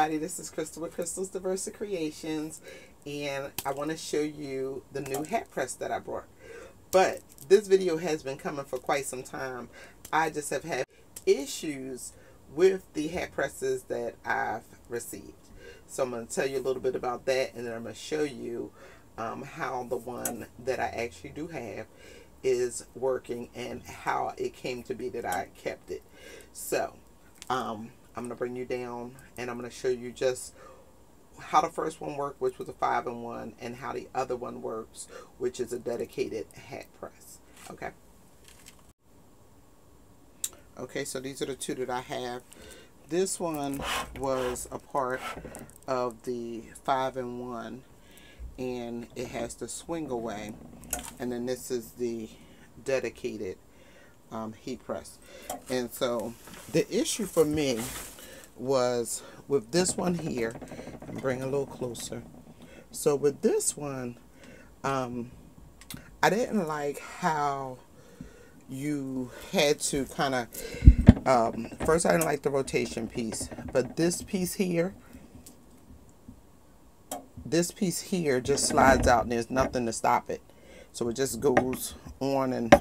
everybody, this is Crystal with Crystal's Diversa Creations, and I want to show you the new hat press that I brought. But this video has been coming for quite some time. I just have had issues with the hat presses that I've received. So I'm going to tell you a little bit about that, and then I'm going to show you how the one that I actually do have is working and how it came to be that I kept it. So I'm going to bring you down and I'm going to show you just how the first one worked, which was a 5-in-1, and how the other one works, which is a dedicated hat press. Okay, so these are the two that I have. This one was a part of the 5-in-1, and it has the swing away, and then this is the dedicated heat press. And so the issue for me was with this one here, and bring a little closer. So with this one, I didn't like how you had to kind of first, I didn't like the rotation piece, but this piece here just slides out and there's nothing to stop it. So it just goes on and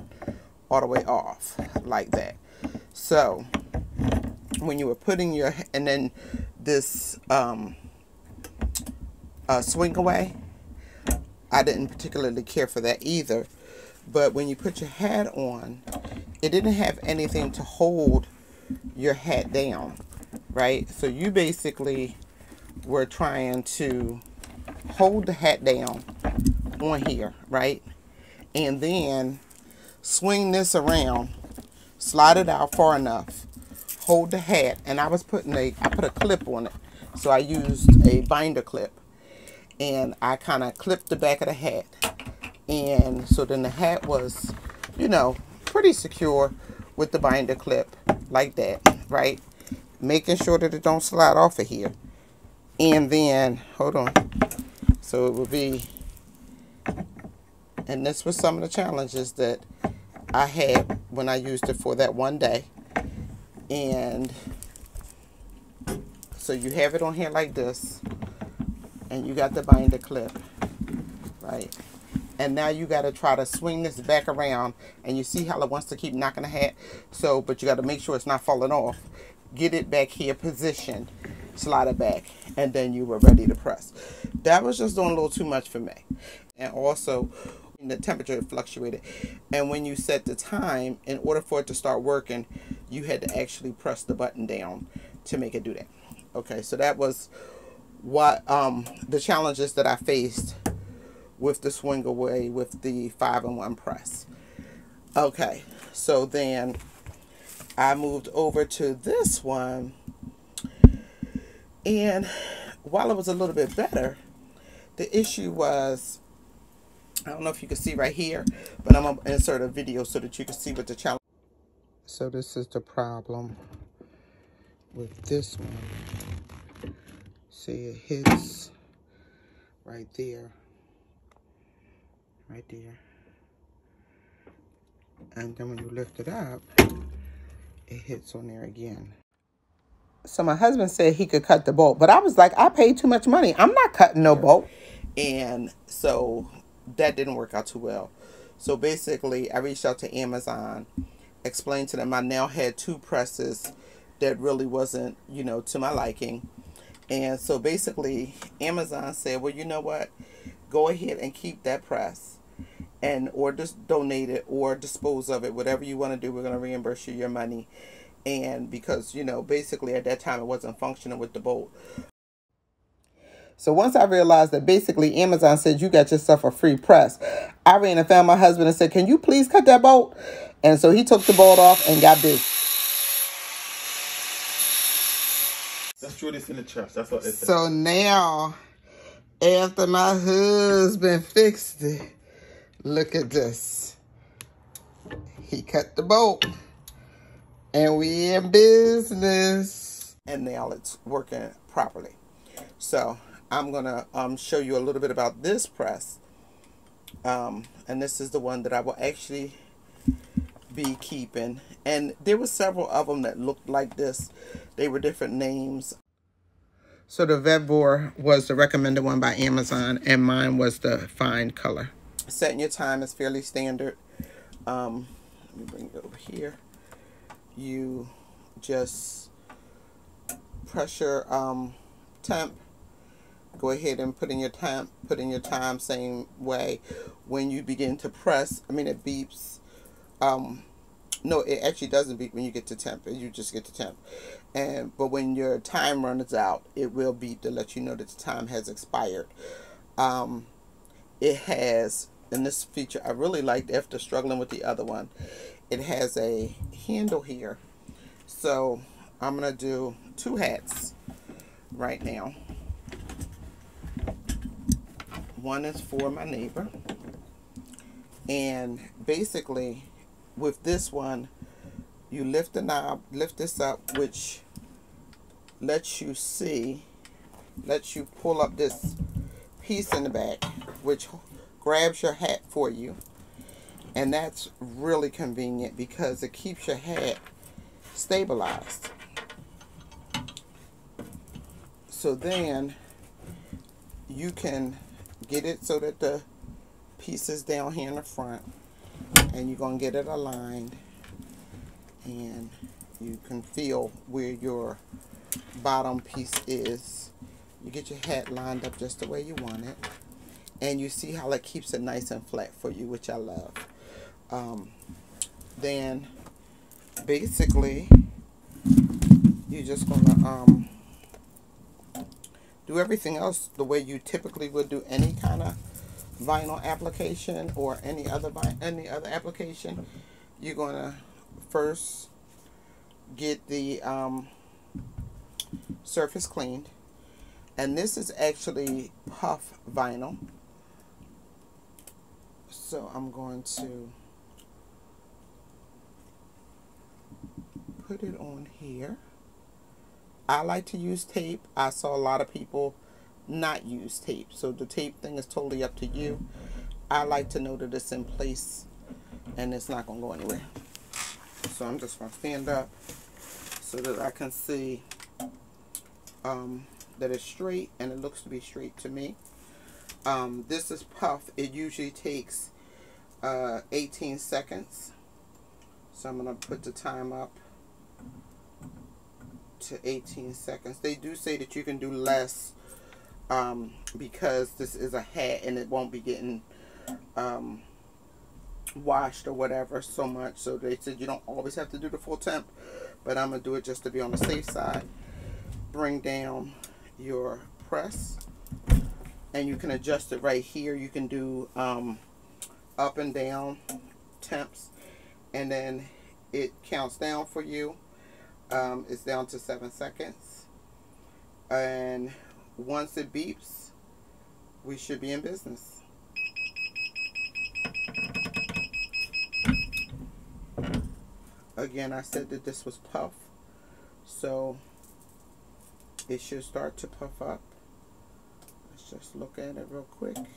all the way off like that. So when you were putting your, and then this swing away, I didn't particularly care for that either. But when you put your hat on, it didn't have anything to hold your hat down, right? So you basically were trying to hold the hat down on here, right? And then swing this around, slide it out far enough, hold the hat, and I put a clip on it. So I used a binder clip, and I kind of clipped the back of the hat. And so then the hat was, you know, pretty secure with the binder clip like that, right? Making sure that it don't slide off of here. And then, hold on. So it would be, and this was some of the challenges that I had when I used it for that one day. And so you have it on here like this, and you got the binder clip, right? And now you got to try to swing this back around, and you see how it wants to keep knocking the hat. So, but you got to make sure it's not falling off. Get it back here positioned, slide it back, and then you were ready to press. That was just doing a little too much for me. And also, the temperature fluctuated. And when you set the time, in order for it to start working, you had to actually press the button down to make it do that. Okay, so that was what the challenges that I faced with the swing away with the 5-in-1 press. Okay, so then I moved over to this one, and while it was a little bit better, the issue was, I don't know if you can see right here, but I'm gonna insert a video so that you can see what the challenge. So this is the problem with this one. See, it hits right there. Right there. And then when you lift it up, it hits on there again. So my husband said he could cut the bolt, but I was like, I paid too much money. I'm not cutting no bolt. And so that didn't work out too well. So basically, I reached out to Amazon, explained to them I now had two presses that really wasn't, you know, to my liking. And so basically, Amazon said, well, you know what? Go ahead and keep that press, and or just donate it or dispose of it, whatever you want to do. We're going to reimburse you your money. And because, you know, basically at that time it wasn't functioning with the bolt. So once I realized that basically Amazon said you got yourself a free press, I ran and found my husband and said, can you please cut that bolt? And so he took the bolt off and got busy. Let's throw this in the trash. That's what it said. So now, after my husband fixed it, look at this. He cut the bolt, and we in business. And now it's working properly. So I'm gonna show you a little bit about this press. And this is the one that I will actually be keeping. And there were several of them that looked like this. They were different names. So the Vevor was the recommended one by Amazon, and mine was the fine color. Setting your time is fairly standard. Let me bring it over here. You just press your temp. Go ahead and put in your temp, put in your time, same way. When you begin to press, it beeps. No, it actually doesn't beep when you get to temp. You just get to temp. But when your time runs out, it will beep to let you know that the time has expired. It has, and this feature I really liked after struggling with the other one, it has a handle here. So I'm going to do 2 hats right now. One is for my neighbor. And basically, with this one, you lift the knob, lift this up, which lets you pull up this piece in the back, which grabs your hat for you. And that's really convenient because it keeps your hat stabilized. So then you can get it so that the piece is down here in the front, and you're going to get it aligned, and you can feel where your bottom piece is. You get your hat lined up just the way you want it, and you see how it keeps it nice and flat for you, which I love. Then basically you're just going to do everything else the way you typically would do any kind of vinyl application or any other application. You're going to first get the surface cleaned, and this is actually puff vinyl. So I'm going to put it on here. I like to use tape. I saw a lot of people not use tape, so the tape thing is totally up to you. I like to know that it's in place and it's not going to go anywhere. So I'm just going to stand up so that I can see that it's straight, and it looks to be straight to me. This is puff. It usually takes 18 seconds. So I'm going to put the time up to 18 seconds. They do say that you can do less because this is a hat and it won't be getting washed or whatever so much. So they said you don't always have to do the full temp, but I'm going to do it just to be on the safe side. Bring down your press, and you can adjust it right here. You can do up and down temps, and then it counts down for you. It's down to 7 seconds, and once it beeps, we should be in business. Again, I said that this was puff, so it should start to puff up. Let's just look at it real quick. Just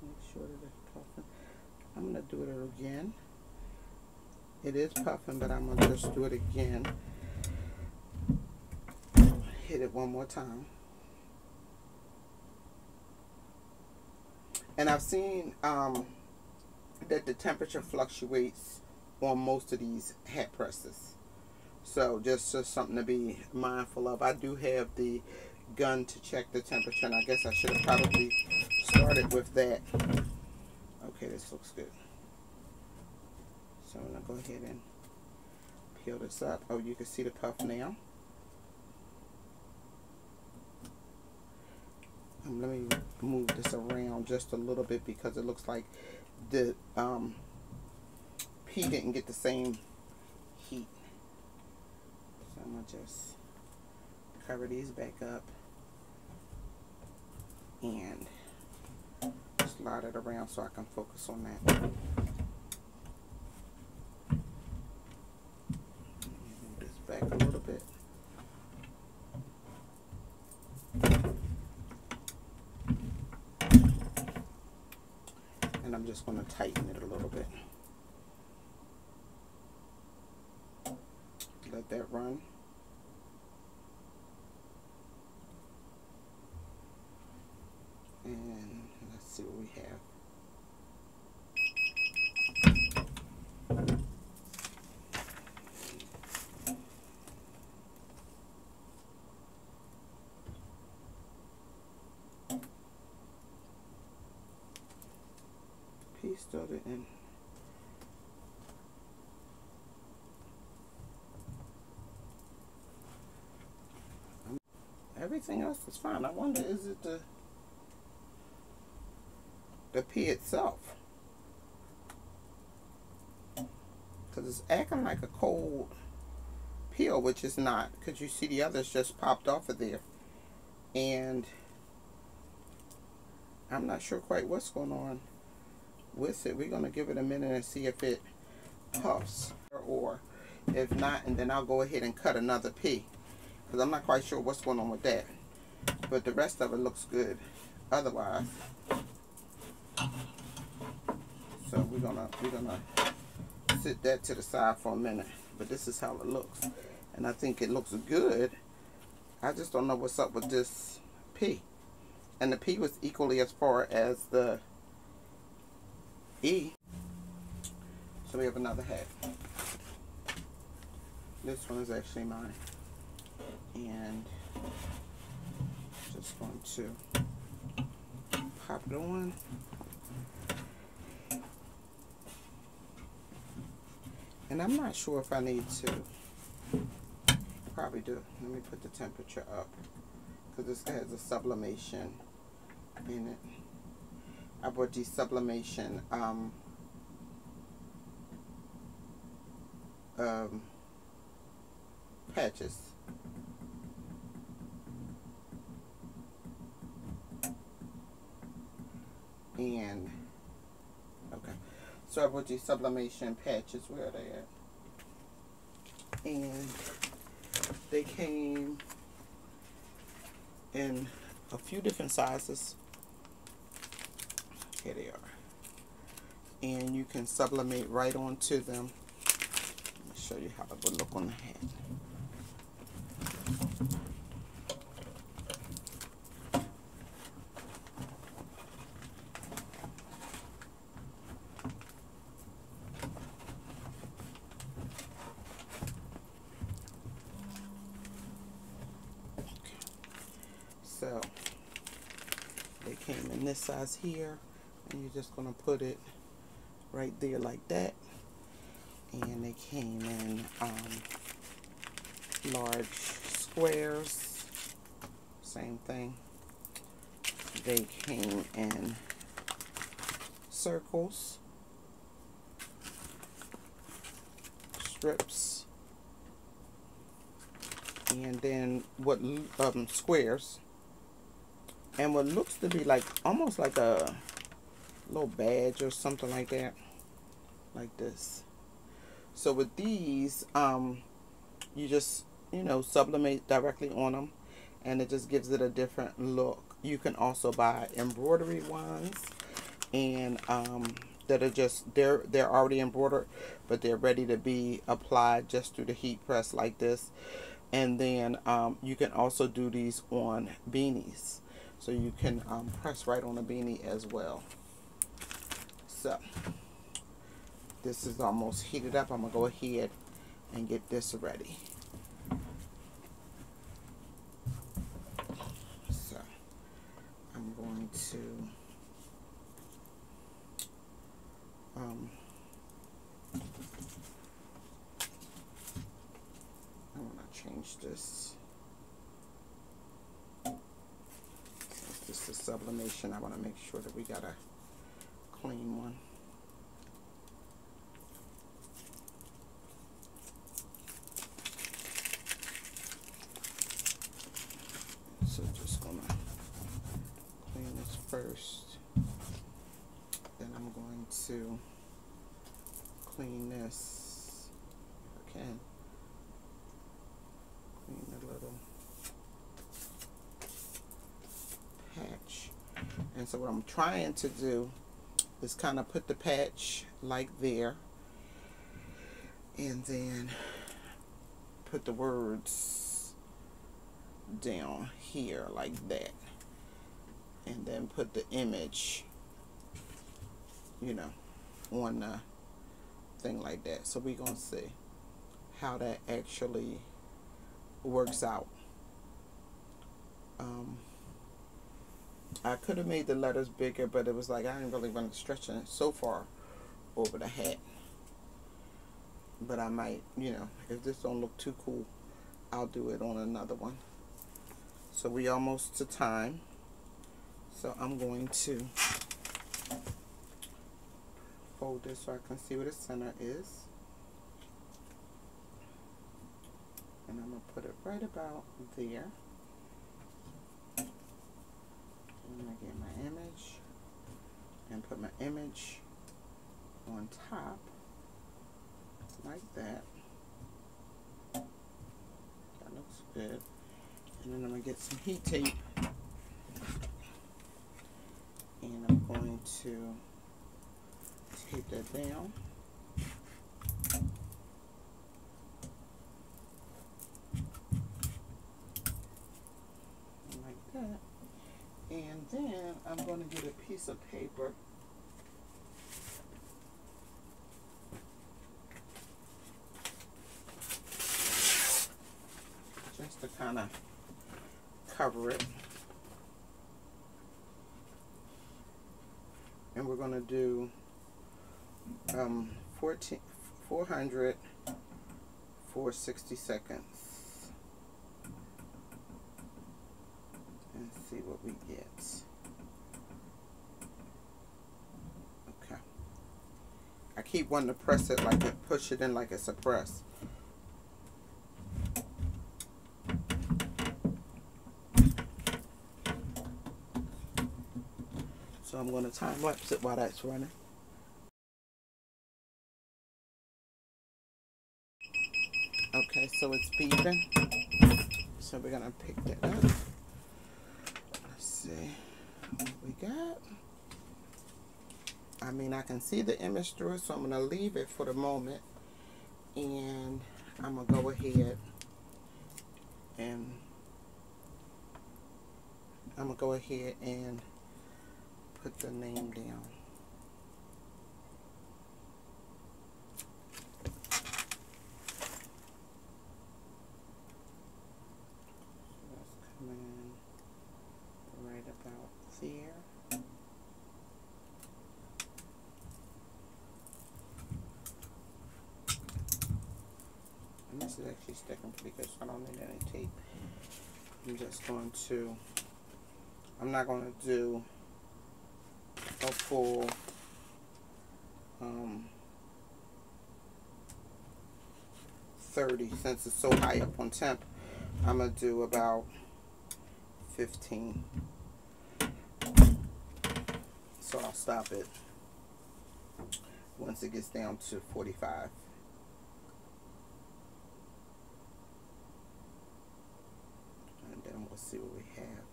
make sure that it's puffing. I'm going to do it again. It is puffing, but I'm going to just do it again. Hit it one more time. And I've seen that the temperature fluctuates on most of these hat presses. So just something to be mindful of. I do have the gun to check the temperature, and I guess I should have probably started with that. Okay, this looks good. So I'm going to go ahead and peel this up. Oh, you can see the puff now. Let me move this around just a little bit because it looks like the pea didn't get the same heat. So I'm going to just cover these back up and slide it around so I can focus on that. Move this back a little bit. And I'm just going to tighten it a little bit. let that run. And let's see what we have. Pea started in. Everything else is fine. I wonder, is it the pea itself? Because it's acting like a cold peel, which is not, because you see the others just popped off of there. And I'm not sure quite what's going on with it. We're going to give it a minute and see if it puffs, or if not, and then I'll go ahead and cut another pea, because I'm not quite sure what's going on with that. But the rest of it looks good otherwise. So we're gonna sit that to the side for a minute. But this is how it looks, and I think it looks good. I just don't know what's up with this pea. And the pea was equally as far as the E. So we have another hat. This one is actually mine. And just going to pop it on. And I'm not sure if I need to. Probably do. Let me put the temperature up, because this has a sublimation in it. I bought these sublimation patches. And okay, so I bought these sublimation patches. Where are they at? And they came in a few different sizes. Here they are. And you can sublimate right onto them. Let me show you how it would look on the hat. So they came in this size here, and you're just going to put it right there like that. And they came in large squares, same thing. They came in circles, strips, and then what squares. And what looks to be like almost like a little badge or something like that, like this. So with these, you just, you know, sublimate directly on them, and it just gives it a different look. You can also buy embroidery ones, and that are just, they're already embroidered, but they're ready to be applied just through the heat press like this. And then you can also do these on beanies. So you can press right on a beanie as well. So this is almost heated up. I'm going to go ahead and get this ready. So I'm going to I want to change this. This is sublimation. I want to make sure that we got a clean one. So just gonna clean this first. Then I'm going to clean this. Okay. Clean the little patch. And so what I'm trying to do is kind of put the patch like there, and then put the words down here like that, and then put the image, you know, on the thing like that. So we're gonna see how that actually works out. I could have made the letters bigger, but it was like I didn't really want to stretch it so far over the hat. But I might, you know, if this don't look too cool, I'll do it on another one. So we almost to time. So I'm going to fold this so I can see where the center is. And I'm going to put it right about there. I'm going to get my image and put my image on top like that. That looks good. And then I'm going to get some heat tape and I'm going to tape that down. Like that. And then I'm going to get a piece of paper just to kind of cover it. And we're going to do 400 for 60 seconds. And see what we get. Okay. I keep wanting to press it like it, push it in like it's a press. So I'm going to time lapse it while that's running. Okay, so it's beeping. So we're going to pick that up. Let's see what we got. I mean, I can see the image through it, so I'm going to leave it for the moment. And I'm going to go ahead and put the name down. Right about there. And this is actually sticking pretty good, so I don't need any tape. I'm not going to do a full 30 since it's so high up on temp. I'm going to do about 15. So I'll stop it once it gets down to 45. And then we'll see what we have.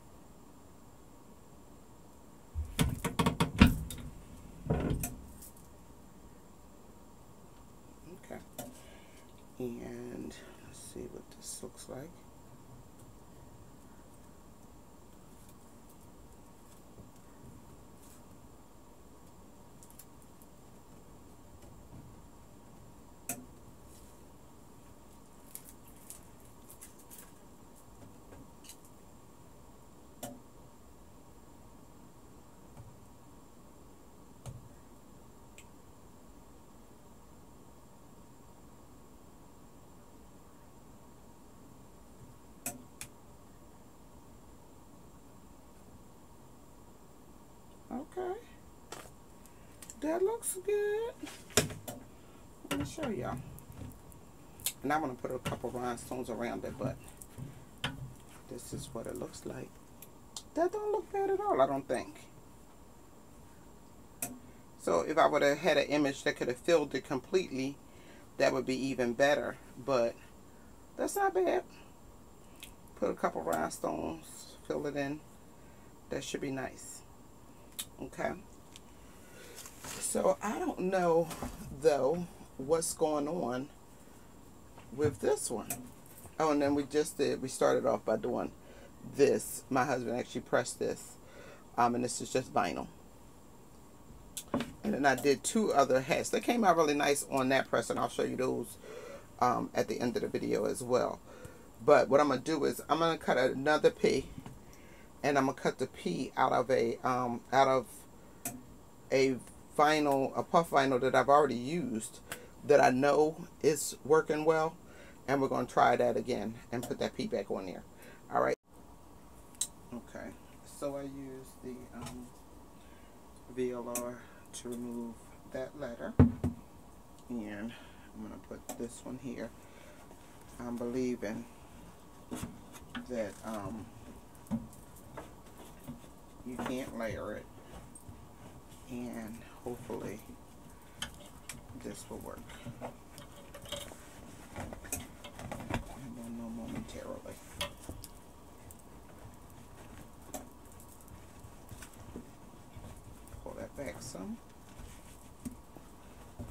Okay. And let's see what this looks like. Okay, that looks good. Let me show y'all. And I'm going to put a couple rhinestones around it, but this is what it looks like. That don't look bad at all, I don't think. So if I would have had an image that could have filled it completely, that would be even better. But that's not bad. Put a couple rhinestones, fill it in. That should be nice. Okay. So I don't know, though, what's going on with this one. Oh, and then we started off by doing this. My husband actually pressed this. And this is just vinyl. And then I did 2 other hats. They came out really nice on that press, and I'll show you those at the end of the video as well. But what I'm going to do is I'm going to cut another P, and I'm going to cut the P out of a vinyl, a puff vinyl that I've already used that I know is working well, and we're going to try that again and put that P back on there. All right. Okay. So I used the VLR to remove that letter, and I'm going to put this one here. I'm believing that you can't layer it, and hopefully this will work. I don't know momentarily. Pull that back some. Put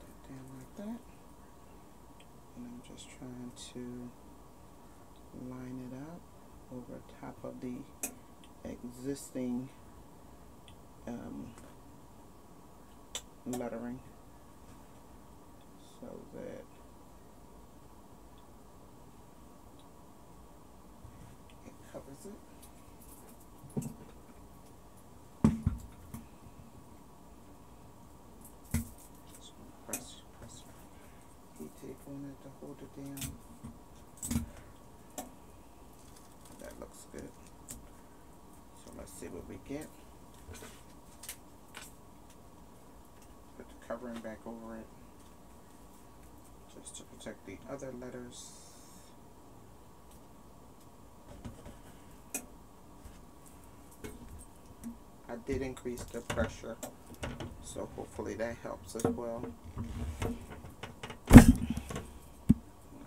that down like that. And I'm just trying to line it up over top of the existing lettering so that it covers it. Just press heat tape on it to hold it down. That looks good. So let's see what we get. Put the covering back over it just to protect the other letters. I did increase the pressure, so hopefully that helps as well. Let's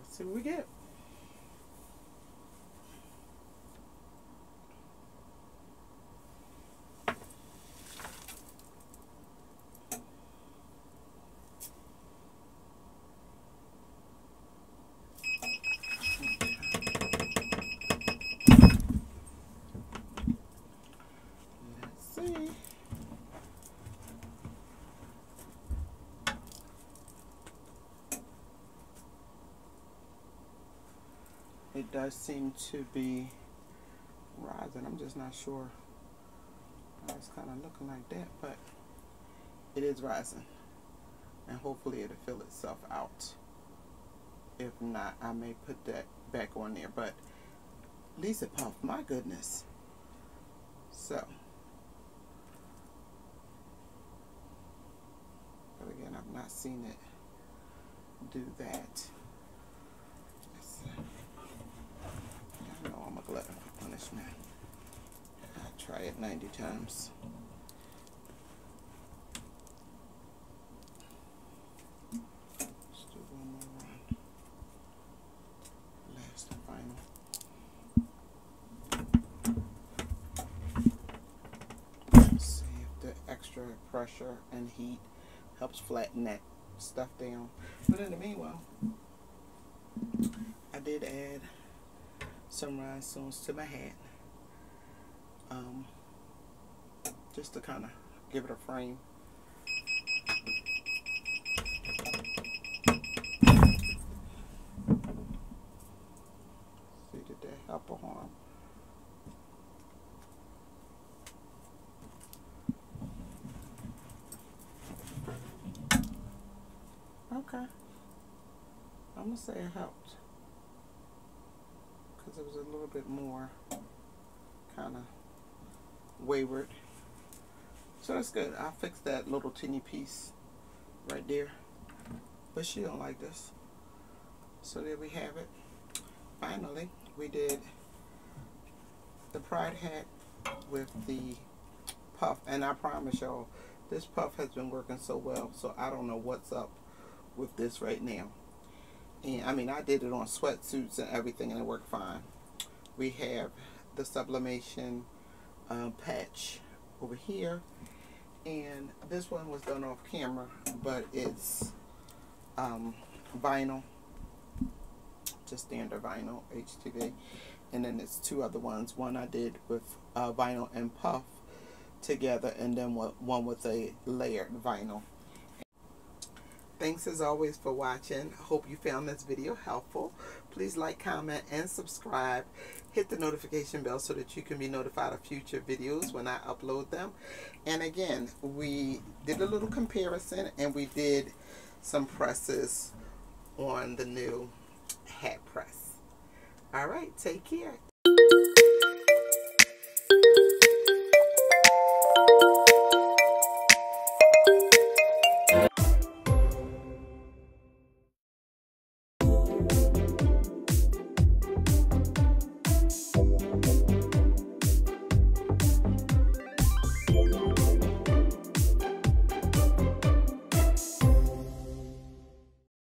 see what we get. It does seem to be rising. I'm just not sure. It's kind of looking like that, but it is rising. And hopefully it'll fill itself out. If not, I may put that back on there. But at least it puffed. My goodness. So. But again, I've not seen it do that. I know I'm a glutton for punishment. I try it 90 times. Let's do one more run. Last and final. Let's see if the extra pressure and heat helps flatten that stuff down. But in the meanwhile, I did add some rhinestones to my hat, just to kind of give it a frame. See, did that help or harm? Okay, I'm gonna say it helped. Because it was a little bit more kind of wayward. So that's good. I'll fix that little teeny piece right there. But she don't like this. So there we have it. Finally, we did the pride hat with the puff. And I promise y'all, this puff has been working so well. So I don't know what's up with this right now. And I mean, I did it on sweatsuits and everything, and it worked fine. We have the sublimation patch over here, and this one was done off camera, but it's vinyl, just standard vinyl H2V, and then there's two other ones. One I did with vinyl and puff together, and then one with a layered vinyl. Thanks as always for watching. I hope you found this video helpful. Please like, comment, and subscribe. Hit the notification bell so that you can be notified of future videos when I upload them. And again, we did a little comparison, and we did some presses on the new hat press. All right, take care.